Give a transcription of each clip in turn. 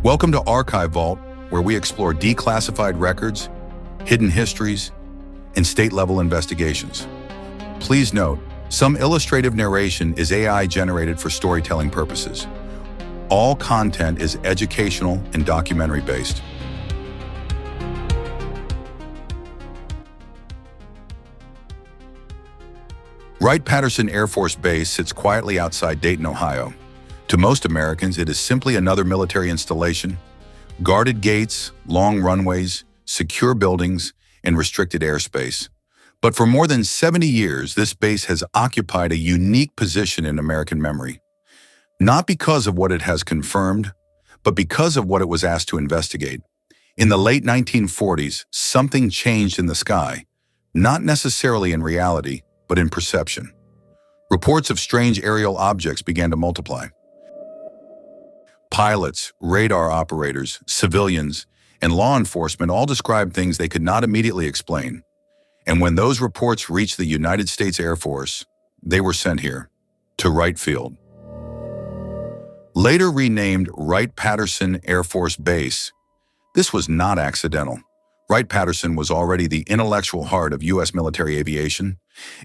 Welcome to Archive Vault, where we explore declassified records, hidden histories, and state-level investigations. Please note, some illustrative narration is AI-generated for storytelling purposes. All content is educational and documentary-based. Wright-Patterson Air Force Base sits quietly outside Dayton, Ohio. To most Americans, it is simply another military installation. Guarded gates, long runways, secure buildings, and restricted airspace. But for more than 70 years, this base has occupied a unique position in American memory. Not because of what it has confirmed, but because of what it was asked to investigate. In the late 1940s, something changed in the sky, not necessarily in reality, but in perception. Reports of strange aerial objects began to multiply. Pilots, radar operators, civilians, and law enforcement all described things they could not immediately explain. And when those reports reached the United States Air Force, they were sent here, to Wright Field. Later renamed Wright-Patterson Air Force Base, this was not accidental. Wright-Patterson was already the intellectual heart of U.S. military aviation.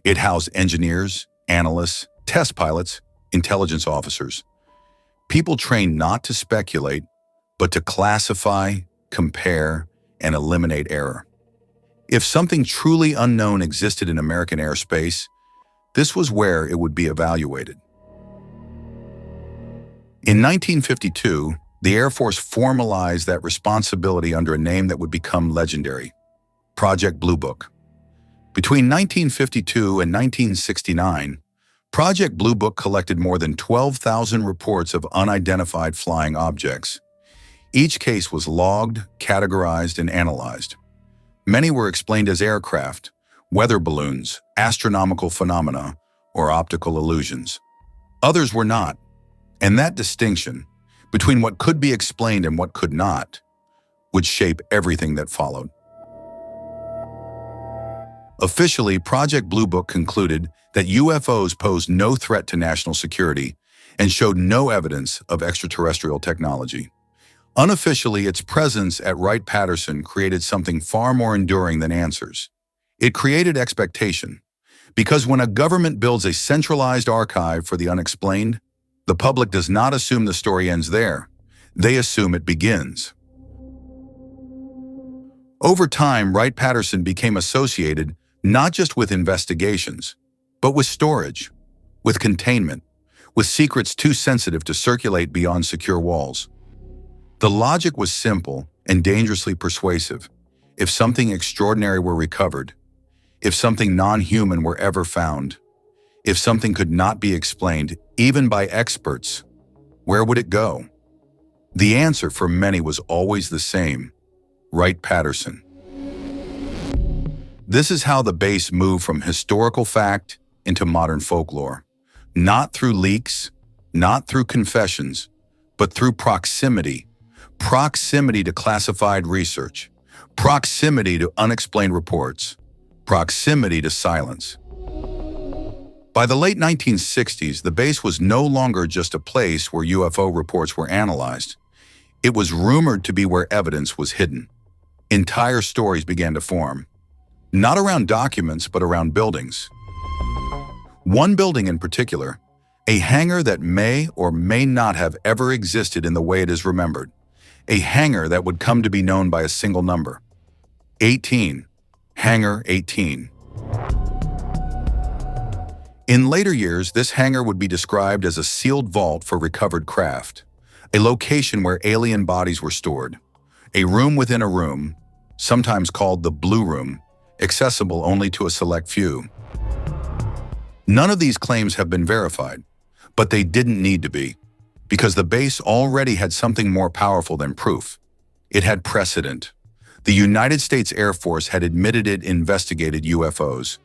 It housed engineers, analysts, test pilots, intelligence officers. People trained not to speculate, but to classify, compare, and eliminate error. If something truly unknown existed in American airspace, this was where it would be evaluated. In 1952, the Air Force formalized that responsibility under a name that would become legendary, Project Blue Book. Between 1952 and 1969, Project Blue Book collected more than 12,000 reports of unidentified flying objects. Each case was logged, categorized, and analyzed. Many were explained as aircraft, weather balloons, astronomical phenomena, or optical illusions. Others were not, and that distinction between what could be explained and what could not would shape everything that followed. Officially, Project Blue Book concluded that UFOs posed no threat to national security and showed no evidence of extraterrestrial technology. Unofficially, its presence at Wright-Patterson created something far more enduring than answers. It created expectation, because when a government builds a centralized archive for the unexplained, the public does not assume the story ends there. They assume it begins. Over time, Wright-Patterson became associated not just with investigations, but with storage, with containment, with secrets too sensitive to circulate beyond secure walls. The logic was simple and dangerously persuasive. If something extraordinary were recovered, if something non-human were ever found, if something could not be explained, even by experts, where would it go? The answer for many was always the same: Wright-Patterson. This is how the base moved from historical fact into modern folklore. Not through leaks, not through confessions, but through proximity. Proximity to classified research, proximity to unexplained reports, proximity to silence. By the late 1960s, the base was no longer just a place where UFO reports were analyzed. It was rumored to be where evidence was hidden. Entire stories began to form, not around documents, but around buildings. One building in particular, a hangar that may or may not have ever existed in the way it is remembered. A hangar that would come to be known by a single number: 18, Hangar 18. In later years, this hangar would be described as a sealed vault for recovered craft, a location where alien bodies were stored, a room within a room, sometimes called the Blue Room, accessible only to a select few. None of these claims have been verified, but they didn't need to be, because the base already had something more powerful than proof. It had precedent. The United States Air Force had admitted it investigated UFOs.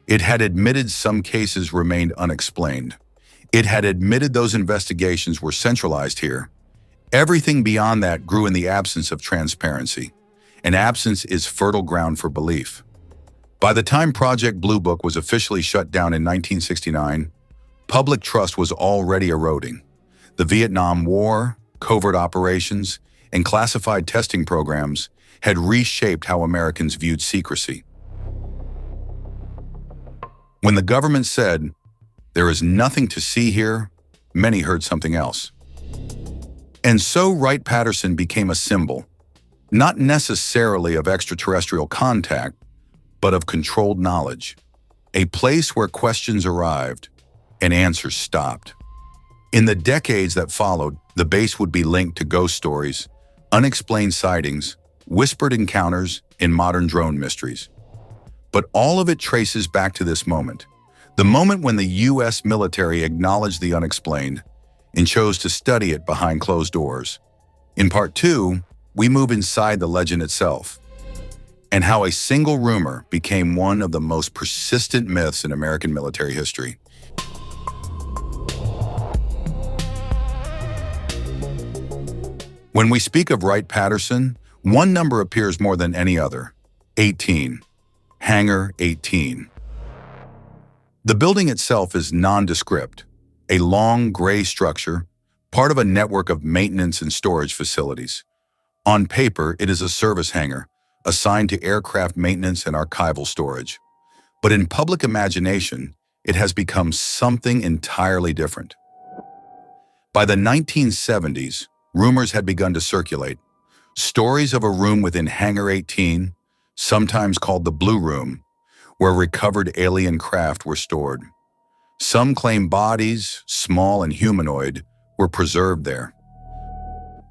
It had admitted some cases remained unexplained. It had admitted those investigations were centralized here. Everything beyond that grew in the absence of transparency. And absence is fertile ground for belief. By the time Project Blue Book was officially shut down in 1969, public trust was already eroding. The Vietnam War, covert operations, and classified testing programs had reshaped how Americans viewed secrecy. When the government said, "There is nothing to see here," many heard something else. And so Wright-Patterson became a symbol, not necessarily of extraterrestrial contact, but of controlled knowledge, a place where questions arrived and answers stopped. In the decades that followed, the base would be linked to ghost stories, unexplained sightings, whispered encounters, and modern drone mysteries. But all of it traces back to this moment, the moment when the U.S. military acknowledged the unexplained and chose to study it behind closed doors. In Part 2, we move inside the legend itself, and how a single rumor became one of the most persistent myths in American military history. When we speak of Wright-Patterson, one number appears more than any other: 18. Hangar 18. The building itself is nondescript, a long gray structure, part of a network of maintenance and storage facilities. On paper, it is a service hangar, assigned to aircraft maintenance and archival storage. But in public imagination, it has become something entirely different. By the 1970s, rumors had begun to circulate. Stories of a room within Hangar 18, sometimes called the Blue Room, where recovered alien craft were stored. Some claim bodies, small and humanoid, were preserved there.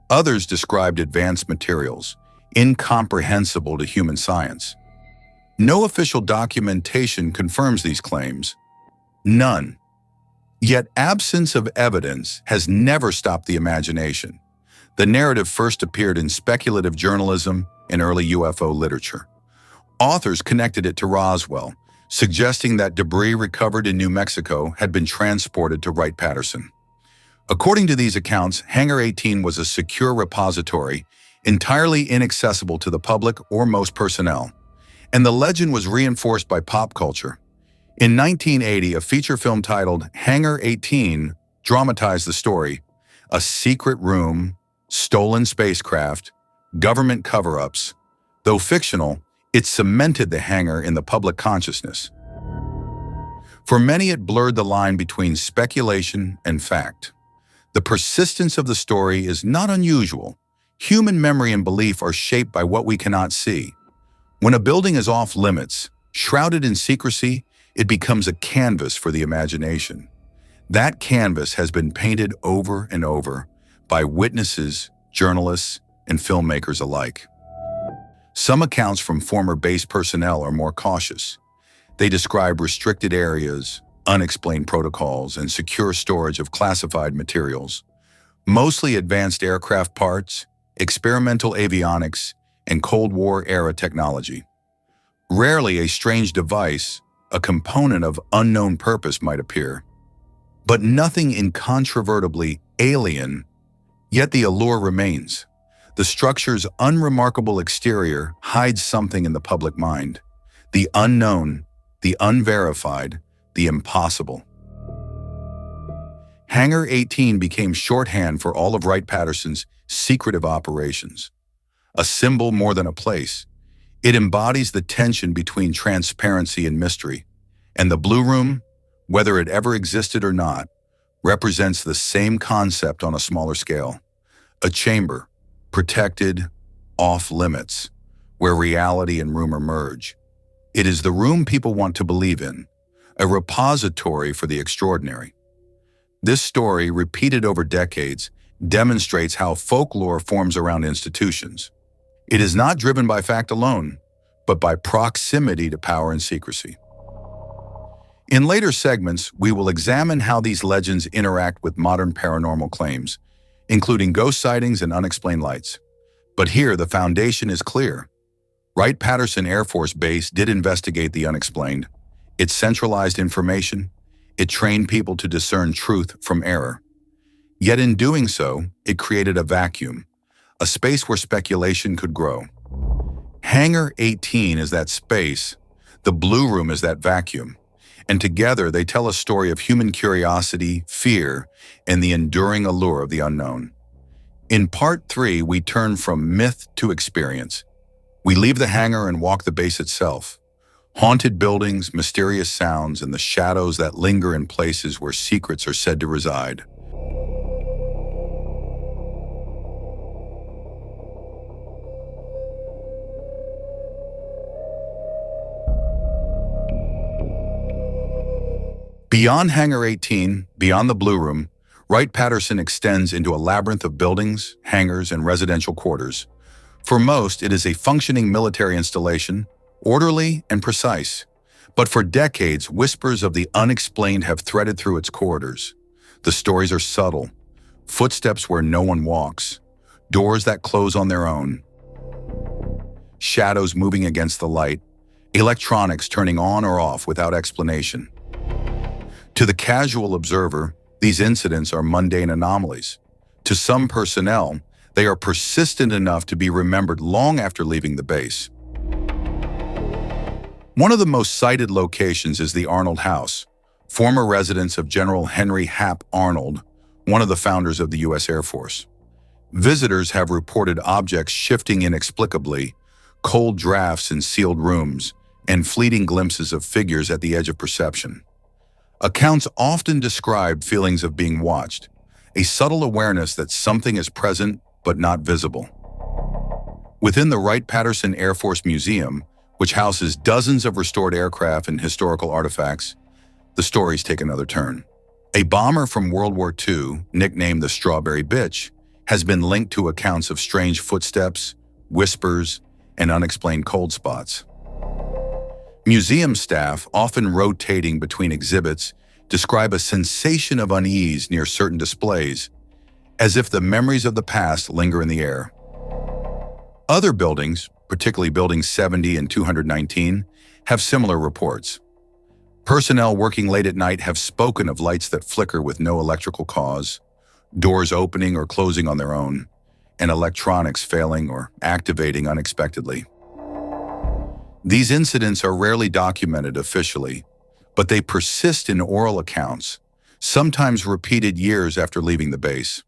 Others described advanced materials, incomprehensible to human science. No official documentation confirms these claims. None. Yet absence of evidence has never stopped the imagination. The narrative first appeared in speculative journalism and early UFO literature. Authors connected it to Roswell, suggesting that debris recovered in New Mexico had been transported to Wright-Patterson. According to these accounts, Hangar 18 was a secure repository, entirely inaccessible to the public or most personnel, and the legend was reinforced by pop culture. In 1980, a feature film titled Hangar 18 dramatized the story: a secret room, stolen spacecraft, government cover-ups. Though fictional, it cemented the hangar in the public consciousness. For many, it blurred the line between speculation and fact. The persistence of the story is not unusual. Human memory and belief are shaped by what we cannot see. When a building is off limits, shrouded in secrecy, it becomes a canvas for the imagination. That canvas has been painted over and over by witnesses, journalists, and filmmakers alike. Some accounts from former base personnel are more cautious. They describe restricted areas, unexplained protocols, and secure storage of classified materials, mostly advanced aircraft parts, experimental avionics, and Cold War-era technology. Rarely a strange device, a component of unknown purpose might appear, but nothing incontrovertibly alien, yet the allure remains. The structure's unremarkable exterior hides something in the public mind: the unknown, the unverified, the impossible. Hangar 18 became shorthand for all of Wright-Patterson's secretive operations. A symbol more than a place, it embodies the tension between transparency and mystery. And the Blue Room, whether it ever existed or not, represents the same concept on a smaller scale. A chamber, protected, off limits, where reality and rumor merge. It is the room people want to believe in, a repository for the extraordinary. This story, repeated over decades, demonstrates how folklore forms around institutions. It is not driven by fact alone, but by proximity to power and secrecy. In later segments, we will examine how these legends interact with modern paranormal claims, including ghost sightings and unexplained lights. But here, the foundation is clear. Wright-Patterson Air Force Base did investigate the unexplained. It centralized information. It trained people to discern truth from error. Yet in doing so, it created a vacuum, a space where speculation could grow. Hangar 18 is that space. The Blue Room is that vacuum. And together, they tell a story of human curiosity, fear, and the enduring allure of the unknown. In Part 3, we turn from myth to experience. We leave the hangar and walk the base itself. Haunted buildings, mysterious sounds, and the shadows that linger in places where secrets are said to reside. Beyond Hangar 18, beyond the Blue Room, Wright-Patterson extends into a labyrinth of buildings, hangars, and residential quarters. For most, it is a functioning military installation, orderly and precise. But for decades, whispers of the unexplained have threaded through its corridors. The stories are subtle. Footsteps where no one walks. Doors that close on their own. Shadows moving against the light. Electronics turning on or off without explanation. To the casual observer, these incidents are mundane anomalies. To some personnel, they are persistent enough to be remembered long after leaving the base. One of the most cited locations is the Arnold House, former residence of General Henry Hap Arnold, one of the founders of the U.S. Air Force. Visitors have reported objects shifting inexplicably, cold drafts in sealed rooms, and fleeting glimpses of figures at the edge of perception. Accounts often described feelings of being watched, a subtle awareness that something is present but not visible. Within the Wright-Patterson Air Force Museum, which houses dozens of restored aircraft and historical artifacts, the stories take another turn. A bomber from World War II, nicknamed the Strawberry Bitch, has been linked to accounts of strange footsteps, whispers, and unexplained cold spots. Museum staff, often rotating between exhibits, describe a sensation of unease near certain displays, as if the memories of the past linger in the air. Other buildings, particularly Buildings 70 and 219, have similar reports. Personnel working late at night have spoken of lights that flicker with no electrical cause, doors opening or closing on their own, and electronics failing or activating unexpectedly. These incidents are rarely documented officially, but they persist in oral accounts, sometimes repeated years after leaving the base.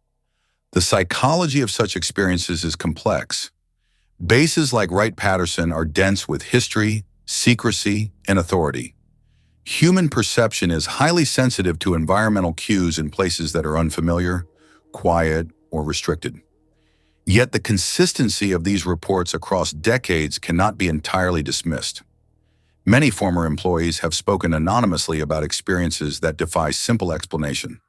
The psychology of such experiences is complex. Bases like Wright-Patterson are dense with history, secrecy, and authority. Human perception is highly sensitive to environmental cues in places that are unfamiliar, quiet, or restricted. Yet the consistency of these reports across decades cannot be entirely dismissed. Many former employees have spoken anonymously about experiences that defy simple explanation.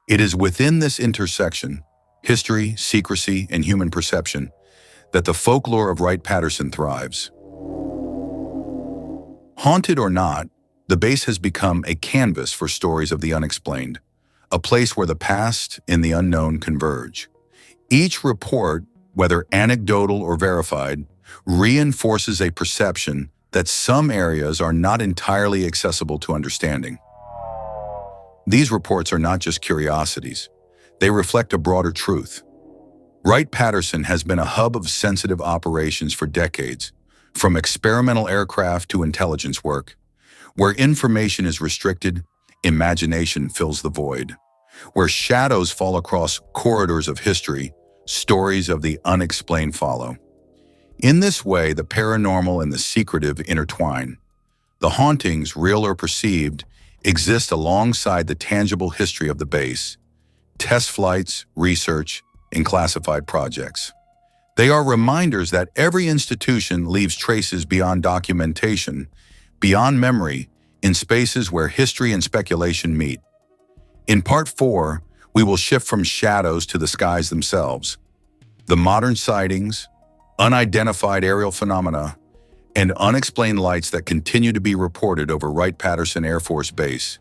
It is within this intersection, history, secrecy, and human perception, that the folklore of Wright-Patterson thrives. Haunted or not, the base has become a canvas for stories of the unexplained, a place where the past and the unknown converge. Each report, whether anecdotal or verified, reinforces a perception that some areas are not entirely accessible to understanding. These reports are not just curiosities. They reflect a broader truth. Wright-Patterson has been a hub of sensitive operations for decades, from experimental aircraft to intelligence work. Where information is restricted, imagination fills the void. Where shadows fall across corridors of history, stories of the unexplained follow. In this way, the paranormal and the secretive intertwine. The hauntings, real or perceived, exist alongside the tangible history of the base, test flights, research, and classified projects. They are reminders that every institution leaves traces beyond documentation, beyond memory, in spaces where history and speculation meet. In Part 4, we will shift from shadows to the skies themselves. The modern sightings, unidentified aerial phenomena, and unexplained lights that continue to be reported over Wright-Patterson Air Force Base.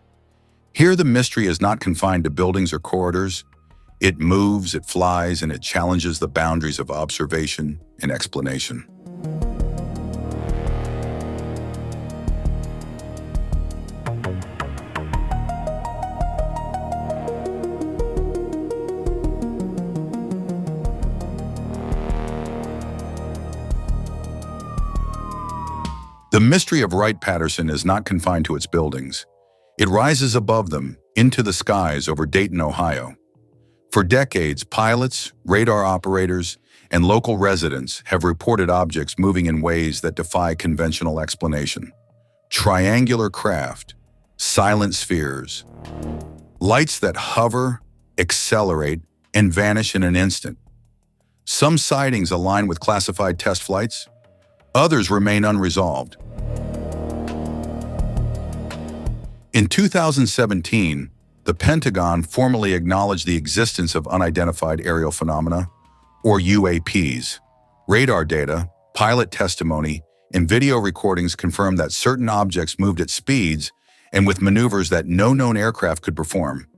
Here, the mystery is not confined to buildings or corridors. It moves, it flies, and it challenges the boundaries of observation and explanation. The mystery of Wright-Patterson is not confined to its buildings. It rises above them, into the skies over Dayton, Ohio. For decades, pilots, radar operators, and local residents have reported objects moving in ways that defy conventional explanation. Triangular craft, silent spheres, lights that hover, accelerate, and vanish in an instant. Some sightings align with classified test flights, others remain unresolved. In 2017, the Pentagon formally acknowledged the existence of unidentified aerial phenomena, or UAPs. Radar data, pilot testimony, and video recordings confirm that certain objects moved at speeds and with maneuvers that no known aircraft could perform.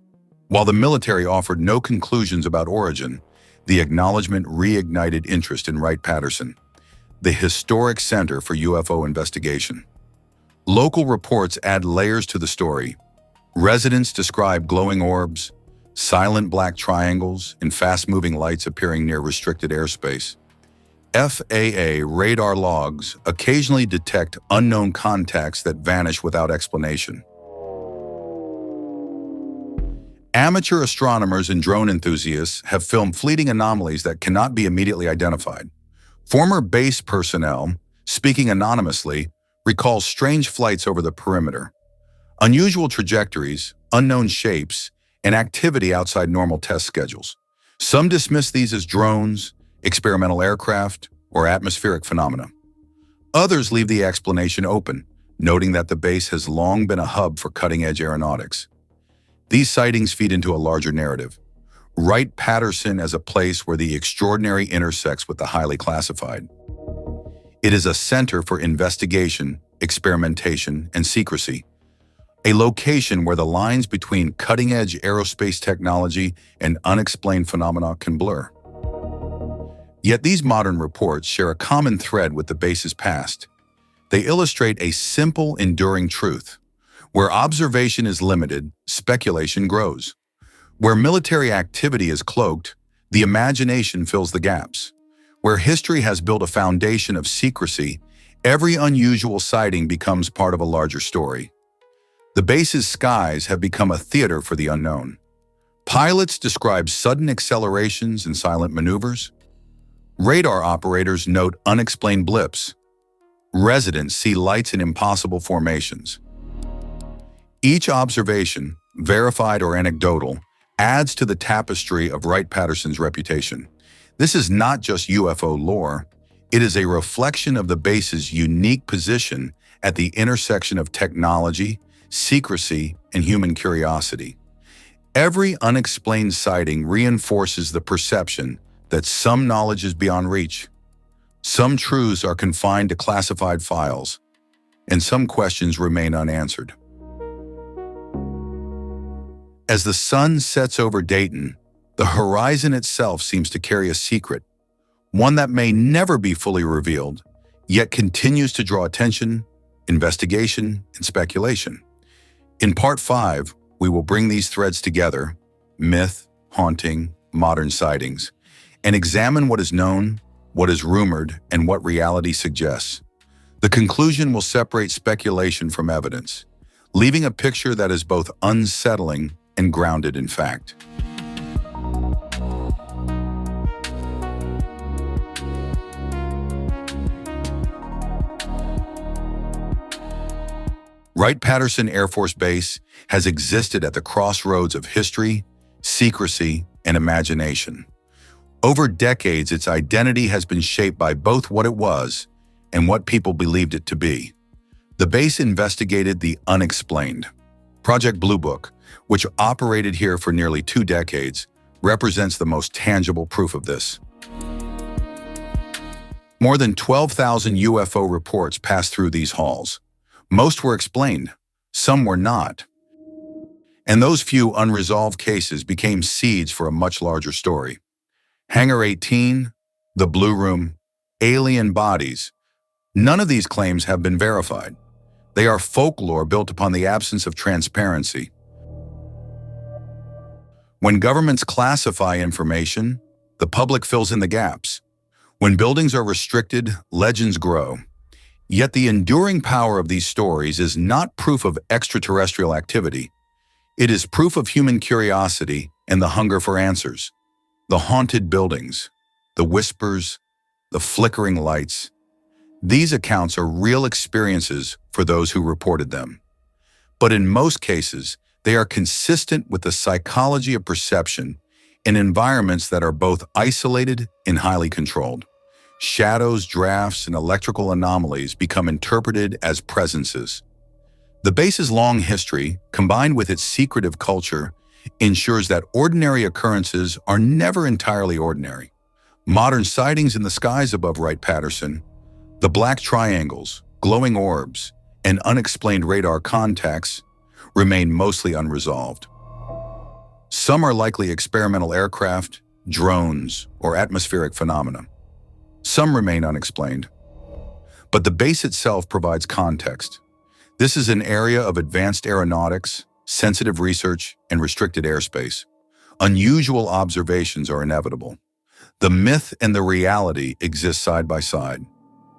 While the military offered no conclusions about origin, the acknowledgement reignited interest in Wright-Patterson, the historic center for UFO investigation. Local reports add layers to the story. Residents describe glowing orbs, silent black triangles, and fast-moving lights appearing near restricted airspace. FAA radar logs occasionally detect unknown contacts that vanish without explanation. Amateur astronomers and drone enthusiasts have filmed fleeting anomalies that cannot be immediately identified. Former base personnel, speaking anonymously, recall strange flights over the perimeter, unusual trajectories, unknown shapes, and activity outside normal test schedules. Some dismiss these as drones, experimental aircraft, or atmospheric phenomena. Others leave the explanation open, noting that the base has long been a hub for cutting-edge aeronautics. These sightings feed into a larger narrative. Wright-Patterson as a place where the extraordinary intersects with the highly classified. It is a center for investigation, experimentation, and secrecy. A location where the lines between cutting-edge aerospace technology and unexplained phenomena can blur. Yet these modern reports share a common thread with the base's past. They illustrate a simple, enduring truth. Where observation is limited, speculation grows. Where military activity is cloaked, the imagination fills the gaps. Where history has built a foundation of secrecy, every unusual sighting becomes part of a larger story. The base's skies have become a theater for the unknown. Pilots describe sudden accelerations and silent maneuvers. Radar operators note unexplained blips. Residents see lights in impossible formations. Each observation, verified or anecdotal, adds to the tapestry of Wright-Patterson's reputation. This is not just UFO lore, it is a reflection of the base's unique position at the intersection of technology, secrecy, and human curiosity. Every unexplained sighting reinforces the perception that some knowledge is beyond reach. Some truths are confined to classified files, and some questions remain unanswered. As the sun sets over Dayton, the horizon itself seems to carry a secret, one that may never be fully revealed, yet continues to draw attention, investigation, and speculation. In Part 5, we will bring these threads together, myth, haunting, modern sightings, and examine what is known, what is rumored, and what reality suggests. The conclusion will separate speculation from evidence, leaving a picture that is both unsettling and grounded in fact. Wright-Patterson Air Force Base has existed at the crossroads of history, secrecy, and imagination. Over decades, its identity has been shaped by both what it was and what people believed it to be. The base investigated the unexplained. Project Blue Book, which operated here for nearly 2 decades, represents the most tangible proof of this. More than 12,000 UFO reports passed through these halls. Most were explained, some were not. And those few unresolved cases became seeds for a much larger story. Hangar 18, the Blue Room, alien bodies. None of these claims have been verified. They are folklore built upon the absence of transparency. When governments classify information, the public fills in the gaps. When buildings are restricted, legends grow. Yet the enduring power of these stories is not proof of extraterrestrial activity. It is proof of human curiosity and the hunger for answers. The haunted buildings, the whispers, the flickering lights. These accounts are real experiences for those who reported them. But in most cases, they are consistent with the psychology of perception in environments that are both isolated and highly controlled. Shadows, drafts, and electrical anomalies become interpreted as presences. The base's long history, combined with its secretive culture, ensures that ordinary occurrences are never entirely ordinary. Modern sightings in the skies above Wright-Patterson, the black triangles, glowing orbs, and unexplained radar contacts remain mostly unresolved. Some are likely experimental aircraft, drones, or atmospheric phenomena. Some remain unexplained. But the base itself provides context. This is an area of advanced aeronautics, sensitive research, and restricted airspace. Unusual observations are inevitable. The myth and the reality exist side by side.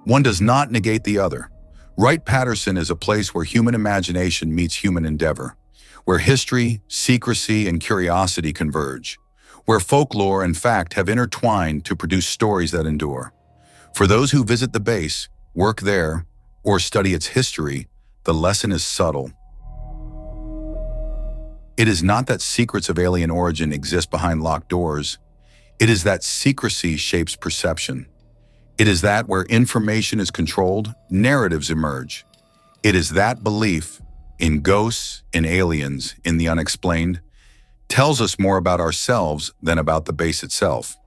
One does not negate the other. Wright-Patterson is a place where human imagination meets human endeavor, where history, secrecy, and curiosity converge, where folklore and fact have intertwined to produce stories that endure. For those who visit the base, work there, or study its history, the lesson is subtle. It is not that secrets of alien origin exist behind locked doors. It is that secrecy shapes perception. It is that where information is controlled, narratives emerge. It is that belief in ghosts, in aliens, in the unexplained, tells us more about ourselves than about the base itself.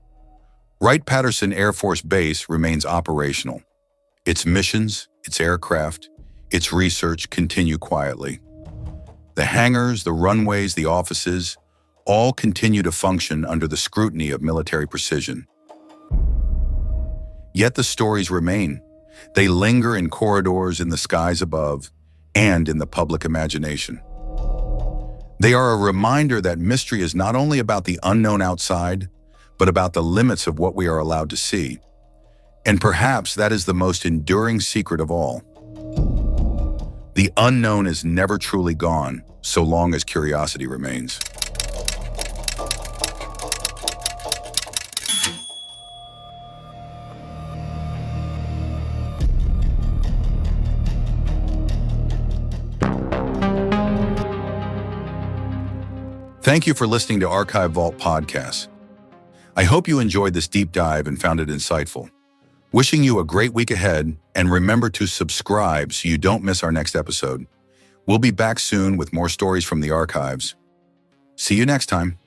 Wright-Patterson Air Force Base remains operational. Its missions, its aircraft, its research continue quietly. The hangars, the runways, the offices, all continue to function under the scrutiny of military precision. Yet the stories remain. They linger in corridors, in the skies above, and in the public imagination. They are a reminder that mystery is not only about the unknown outside, but about the limits of what we are allowed to see. And perhaps that is the most enduring secret of all. The unknown is never truly gone, so long as curiosity remains. Thank you for listening to Archive Vault Podcast. I hope you enjoyed this deep dive and found it insightful. Wishing you a great week ahead, and remember to subscribe so you don't miss our next episode. We'll be back soon with more stories from the archives. See you next time.